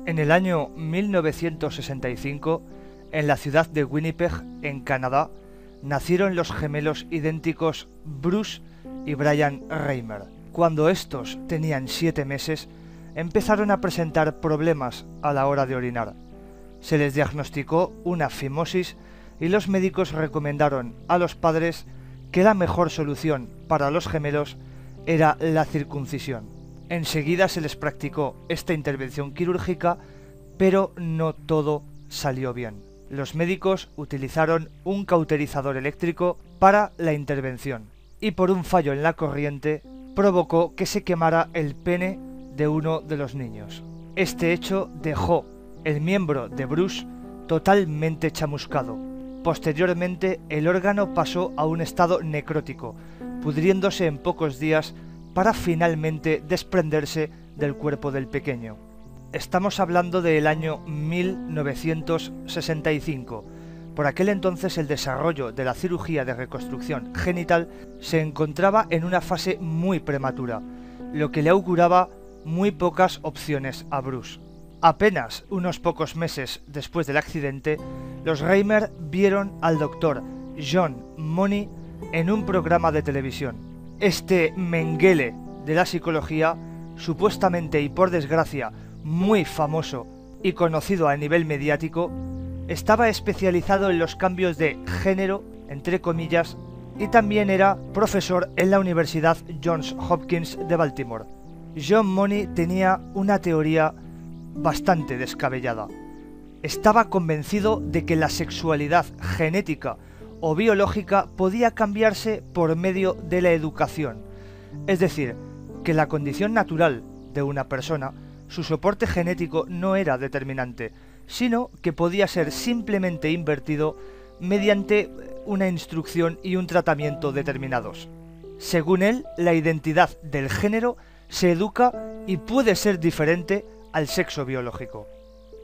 En el año 1965, en la ciudad de Winnipeg, en Canadá, nacieron los gemelos idénticos Bruce y Brian Reimer. Cuando estos tenían 7 meses, empezaron a presentar problemas a la hora de orinar. Se les diagnosticó una fimosis y los médicos recomendaron a los padres que la mejor solución para los gemelos era la circuncisión. Enseguida se les practicó esta intervención quirúrgica, pero no todo salió bien. Los médicos utilizaron un cauterizador eléctrico para la intervención y por un fallo en la corriente provocó que se quemara el pene de uno de los niños. Este hecho dejó el miembro de Bruce totalmente chamuscado. Posteriormente, el órgano pasó a un estado necrótico, pudriéndose en pocos días para finalmente desprenderse del cuerpo del pequeño. Estamos hablando del año 1965. Por aquel entonces el desarrollo de la cirugía de reconstrucción genital se encontraba en una fase muy prematura, lo que le auguraba muy pocas opciones a Bruce. Apenas unos pocos meses después del accidente, los Reimer vieron al doctor John Money en un programa de televisión. Este Mengele de la psicología, supuestamente y por desgracia muy famoso y conocido a nivel mediático, estaba especializado en los cambios de género, entre comillas, y también era profesor en la Universidad Johns Hopkins de Baltimore. John Money tenía una teoría bastante descabellada. Estaba convencido de que la sexualidad genética o biológica podía cambiarse por medio de la educación, es decir, que la condición natural de una persona, su soporte genético no era determinante, sino que podía ser simplemente invertido mediante una instrucción y un tratamiento determinados. Según él, la identidad del género se educa y puede ser diferente al sexo biológico.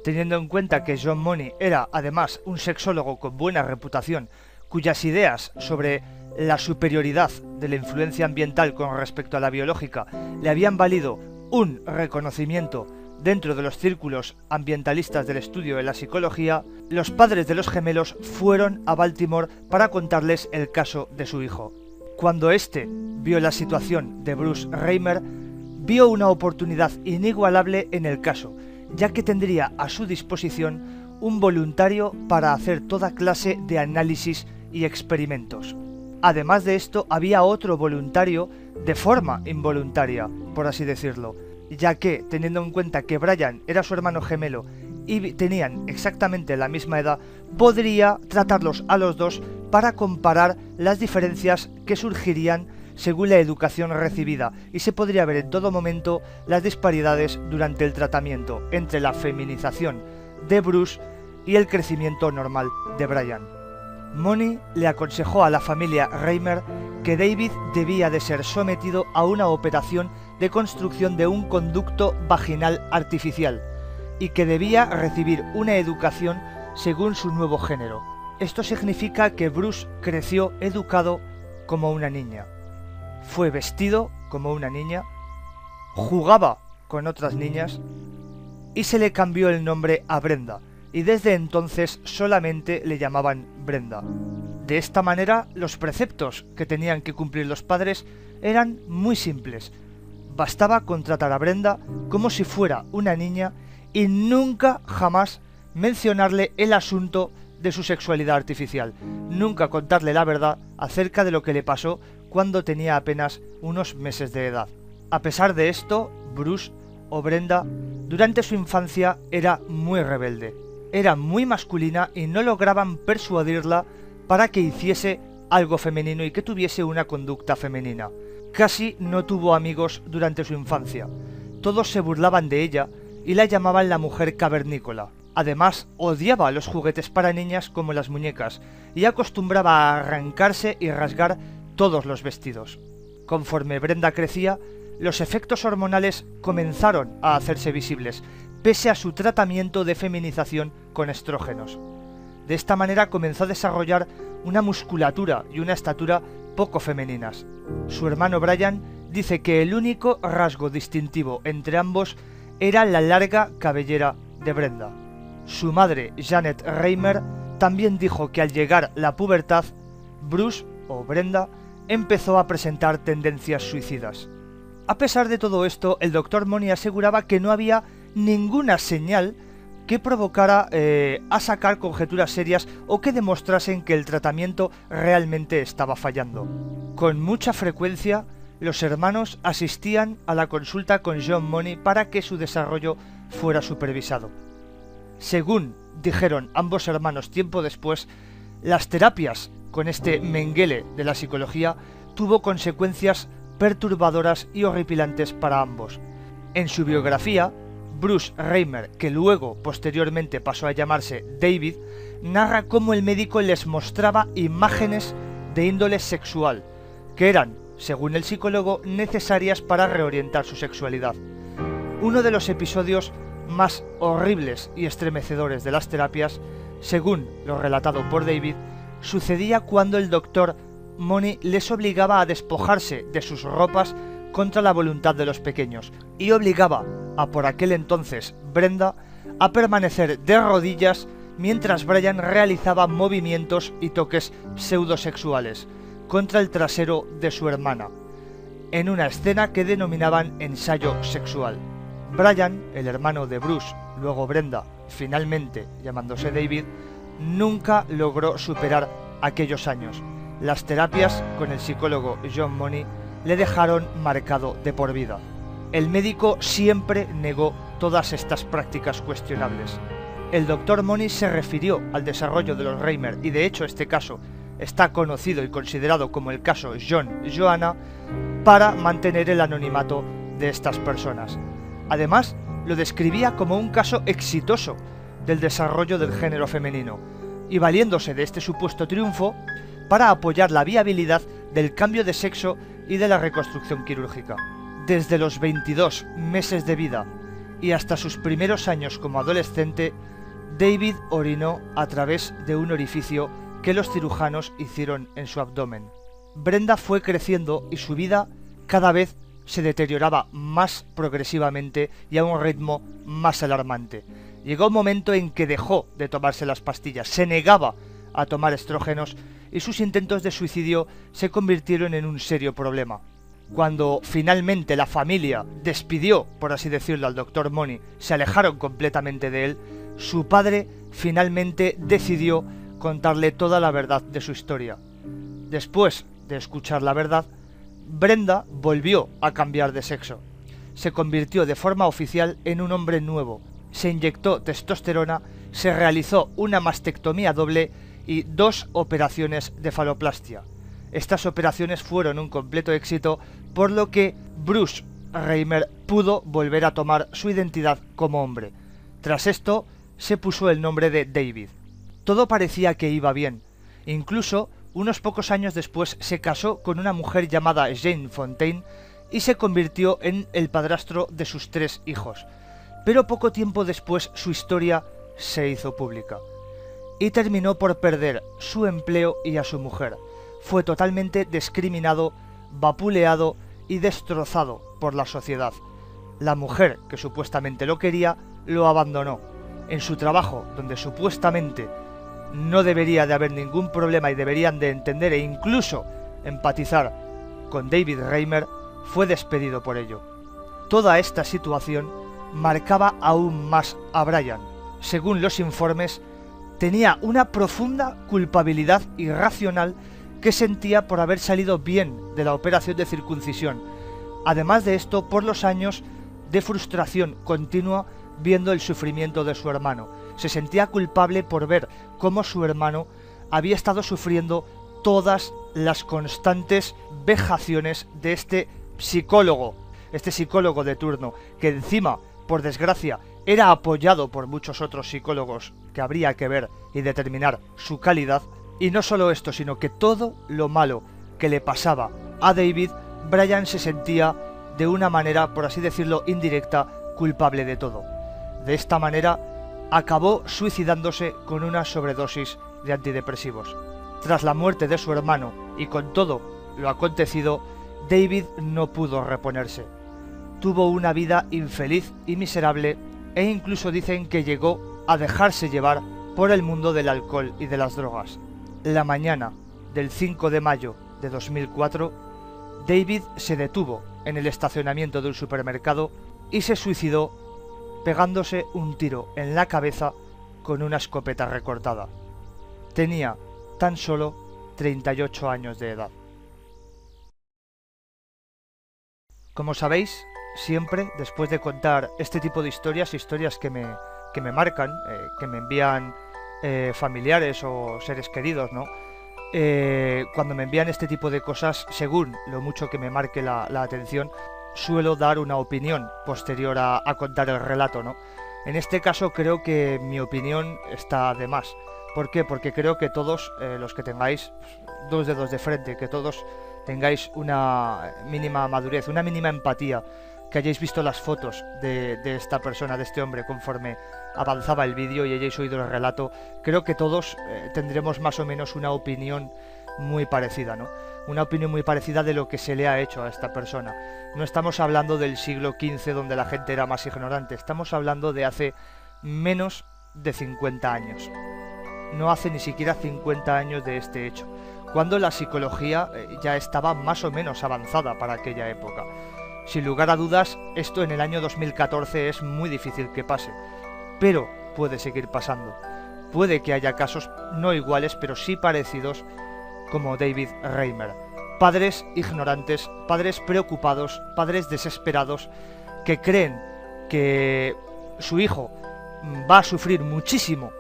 Teniendo en cuenta que John Money era además un sexólogo con buena reputación, cuyas ideas sobre la superioridad de la influencia ambiental con respecto a la biológica le habían valido un reconocimiento dentro de los círculos ambientalistas del estudio de la psicología, los padres de los gemelos fueron a Baltimore para contarles el caso de su hijo. Cuando éste vio la situación de Bruce Reimer, vio una oportunidad inigualable en el caso, ya que tendría a su disposición un voluntario para hacer toda clase de análisis y experimentos. Además de esto, había otro voluntario de forma involuntaria, por así decirlo, ya que, teniendo en cuenta que Brian era su hermano gemelo y tenían exactamente la misma edad, podría tratarlos a los dos para comparar las diferencias que surgirían según la educación recibida, y se podría ver en todo momento las disparidades durante el tratamiento entre la feminización de Bruce y el crecimiento normal de Brian. Money le aconsejó a la familia Reimer que David debía de ser sometido a una operación de construcción de un conducto vaginal artificial y que debía recibir una educación según su nuevo género. Esto significa que Bruce creció educado como una niña. Fue vestido como una niña, jugaba con otras niñas y se le cambió el nombre a Brenda, y desde entonces solamente le llamaban Brenda. De esta manera, los preceptos que tenían que cumplir los padres eran muy simples. Bastaba contratar a Brenda como si fuera una niña y nunca jamás mencionarle el asunto de su sexualidad artificial, nunca contarle la verdad acerca de lo que le pasó cuando tenía apenas unos meses de edad. A pesar de esto, Bruce o Brenda durante su infancia era muy rebelde, era muy masculina y no lograban persuadirla para que hiciese algo femenino y que tuviese una conducta femenina. Casi no tuvo amigos durante su infancia, todos se burlaban de ella y la llamaban la mujer cavernícola. Además, odiaba los juguetes para niñas como las muñecas y acostumbraba a arrancarse y rasgar todos los vestidos. Conforme Brenda crecía, los efectos hormonales comenzaron a hacerse visibles, pese a su tratamiento de feminización con estrógenos. De esta manera comenzó a desarrollar una musculatura y una estatura poco femeninas. Su hermano Brian dice que el único rasgo distintivo entre ambos era la larga cabellera de Brenda. Su madre, Janet Reimer, también dijo que al llegar la pubertad, Bruce, o Brenda, empezó a presentar tendencias suicidas. A pesar de todo esto, el Dr. Money aseguraba que no había ninguna señal que provocara a sacar conjeturas serias o que demostrasen que el tratamiento realmente estaba fallando. Con mucha frecuencia, los hermanos asistían a la consulta con John Money para que su desarrollo fuera supervisado. Según dijeron ambos hermanos tiempo después, las terapias con este Mengele de la psicología tuvo consecuencias perturbadoras y horripilantes para ambos. En su biografía, Bruce Reimer, que luego posteriormente pasó a llamarse David, narra cómo el médico les mostraba imágenes de índole sexual, que eran, según el psicólogo, necesarias para reorientar su sexualidad. Uno de los episodios más horribles y estremecedores de las terapias, según lo relatado por David, sucedía cuando el doctor Money les obligaba a despojarse de sus ropas contra la voluntad de los pequeños y obligaba a por aquel entonces Brenda a permanecer de rodillas mientras Brian realizaba movimientos y toques pseudosexuales contra el trasero de su hermana, en una escena que denominaban ensayo sexual. Brian, el hermano de Bruce, luego Brenda, finalmente llamándose David, nunca logró superar aquellos años. Las terapias con el psicólogo John Money le dejaron marcado de por vida. El médico siempre negó todas estas prácticas cuestionables. El Dr. Money se refirió al desarrollo de los Reimer y de hecho este caso está conocido y considerado como el caso John-Joanna para mantener el anonimato de estas personas. Además, lo describía como un caso exitoso del desarrollo del género femenino y valiéndose de este supuesto triunfo para apoyar la viabilidad del cambio de sexo y de la reconstrucción quirúrgica. Desde los 22 meses de vida y hasta sus primeros años como adolescente, David orinó a través de un orificio que los cirujanos hicieron en su abdomen. Brenda fue creciendo y su vida cada vez se deterioraba más progresivamente y a un ritmo más alarmante. Llegó un momento en que dejó de tomarse las pastillas, se negaba a tomar estrógenos y sus intentos de suicidio se convirtieron en un serio problema. Cuando finalmente la familia despidió, por así decirlo, al Dr. Money, se alejaron completamente de él, su padre finalmente decidió contarle toda la verdad de su historia. Después de escuchar la verdad, Brenda volvió a cambiar de sexo. Se convirtió de forma oficial en un hombre nuevo, se inyectó testosterona, se realizó una mastectomía doble y 2 operaciones de faloplastia. Estas operaciones fueron un completo éxito, por lo que Bruce Reimer pudo volver a tomar su identidad como hombre. Tras esto, se puso el nombre de David. Todo parecía que iba bien. Incluso, unos pocos años después, se casó con una mujer llamada Jane Fontaine y se convirtió en el padrastro de sus 3 hijos. Pero poco tiempo después, su historia se hizo pública y terminó por perder su empleo y a su mujer. Fue totalmente discriminado, vapuleado y destrozado por la sociedad. La mujer, que supuestamente lo quería, lo abandonó. En su trabajo, donde supuestamente no debería de haber ningún problema y deberían de entender e incluso empatizar con David Reimer, fue despedido por ello. Toda esta situación marcaba aún más a Brian. Según los informes, tenía una profunda culpabilidad irracional que sentía por haber salido bien de la operación de circuncisión. Además de esto, por los años de frustración continua viendo el sufrimiento de su hermano. Se sentía culpable por ver cómo su hermano había estado sufriendo todas las constantes vejaciones de este psicólogo de turno, que encima, por desgracia, era apoyado por muchos otros psicólogos que habría que ver y determinar su calidad. Y no solo esto, sino que todo lo malo que le pasaba a David, Brian se sentía de una manera, por así decirlo, indirecta, culpable de todo. De esta manera, acabó suicidándose con una sobredosis de antidepresivos. Tras la muerte de su hermano y con todo lo acontecido, David no pudo reponerse. tuvo una vida infeliz y miserable e incluso dicen que llegó a dejarse llevar por el mundo del alcohol y de las drogas. La mañana del 5 de mayo de 2004, David se detuvo en el estacionamiento de un supermercado y se suicidó pegándose un tiro en la cabeza con una escopeta recortada. Tenía tan solo 38 años de edad. Como sabéis, siempre después de contar este tipo de historias que me marcan, que me envían familiares o seres queridos, ¿no? Cuando me envían este tipo de cosas, según lo mucho que me marque la atención, suelo dar una opinión posterior a contar el relato, ¿no? En este caso creo que mi opinión está de más. ¿Por qué? Porque creo que todos los que tengáis dos dedos de frente, que todos tengáis una mínima madurez, una mínima empatía, que hayáis visto las fotos de esta persona, de este hombre, conforme avanzaba el vídeo y hayáis oído el relato, creo que todos tendremos más o menos una opinión muy parecida, ¿no? Una opinión muy parecida de lo que se le ha hecho a esta persona. No estamos hablando del siglo XV donde la gente era más ignorante, estamos hablando de hace menos de 50 años. No hace ni siquiera 50 años de este hecho, cuando la psicología ya estaba más o menos avanzada para aquella época. Sin lugar a dudas, esto en el año 2014 es muy difícil que pase, pero puede seguir pasando. Puede que haya casos no iguales, pero sí parecidos, como David Reimer. Padres ignorantes, padres preocupados, padres desesperados, que creen que su hijo va a sufrir muchísimo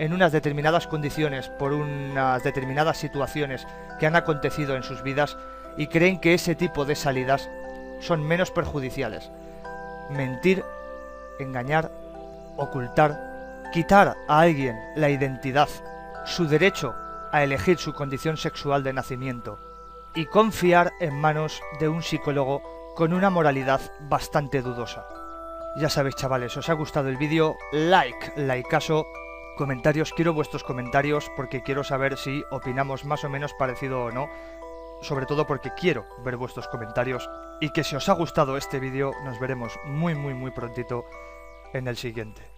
en unas determinadas condiciones por unas determinadas situaciones que han acontecido en sus vidas y creen que ese tipo de salidas son menos perjudiciales. Mentir, engañar, ocultar, quitar a alguien la identidad, su derecho a elegir su condición sexual de nacimiento y confiar en manos de un psicólogo con una moralidad bastante dudosa. Ya sabéis, chavales, os ha gustado el vídeo, likeazo, comentarios, quiero vuestros comentarios porque quiero saber si opinamos más o menos parecido o no, sobre todo porque quiero ver vuestros comentarios y que si os ha gustado este vídeo nos veremos muy prontito en el siguiente.